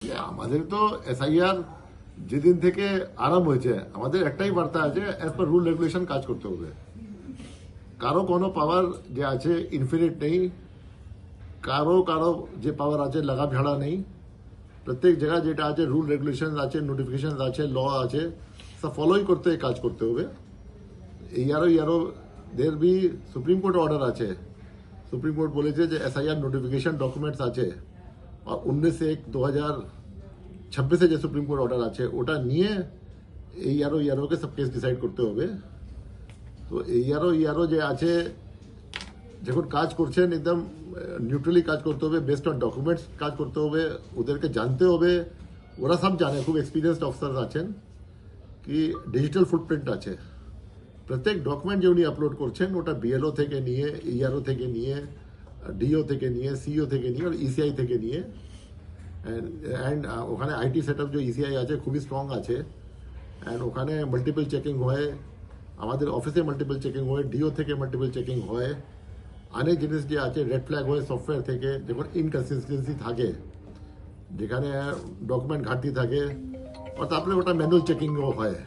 আমাদের তো এসআইআর যেদিন থেকে আরম্ভ হয়েছে আমাদের একটাই বার্তা আছে, অ্যাজ পার রুল রেগুলেশন কাজ করতে হবে। কারো কোনো পাওয়ার যে আছে ইনফিনিট নেই, কারো কারো যে পাওয়ার আছে লাগাম ঝাড়া নেই। প্রত্যেক জায়গায় যেটা আছে রুল রেগুলেশন আছে, নোটিফিকেশন আছে, ল আছে, সব ফলোই করতে কাজ করতে হবে। ইয়ারও দের বি সুপ্রিম কোর্ট অর্ডার আছে। সুপ্রিম কোর্ট বলেছে যে এসআইআর নোটিফিকেশন ডকুমেন্টস আছে, আর 19/1/2026 যে সুপ্রিম কোর্ট অর্ডার আছে ওটা নিয়ে ইয়ারোকে সব কেস ডিসাইড করতে হবে। তো ইয়ারো যে আছে যখন কাজ করছেন একদম নিউট্রালি কাজ করতে হবে, বেস্ট অন ডকুমেন্টস কাজ করতে হবে, ওদেরকে জানতে হবে। ওরা সব জানে, খুব এক্সপিরিয়েন্সড অফিসার আছেন কি ডিজিটাল ফুটপ্রিন্ট আছে। প্রত্যেক ডকুমেন্ট যে উনি আপলোড করছেন ওটা বিএলও থেকে নিয়ে, ইআরও থেকে নিয়ে, ডিও থেকে নিয়ে, সিও থেকে নিয়ে আর ইসিআই থেকে নিয়ে, অ্যান্ড ওখানে আইটি সেট আপ যে ইসিআই আছে খুবই স্ট্রং আছে। অ্যান্ড ওখানে মাল্টিপল চেকিং হয়, আমাদের অফিসে মাল্টিপল চেকিং হয়, ডিও থেকে মাল্টিপল চেকিং হয়। অনেক জিনিস যে আছে রেড ফ্ল্যাগ হয় সফটওয়্যার থেকে, যখন ইনকনসিস্টেন্সি থাকে, যেখানে ডকুমেন্ট ঘাটতি থাকে, আর তারপরে ওটা ম্যানুয়াল চেকিংও হয়।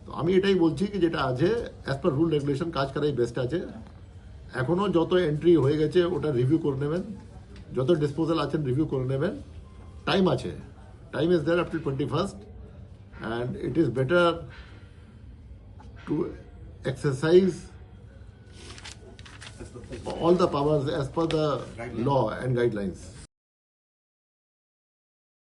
তো আমি এটাই বলছি কি যেটা আছে অ্যাজ পার রুল রেগুলেশন কাজ করাই বেস্ট আছে। এখনো যত এন্ট্রি হয়ে গেছে ওটা রিভিউ করে নেবেন, যত ডিসপোজাল আছেন রিভিউ করে নেবেন। টাইম আছে, time is there up to 21st, and it is better to exercise all the powers as per the law and guidelines.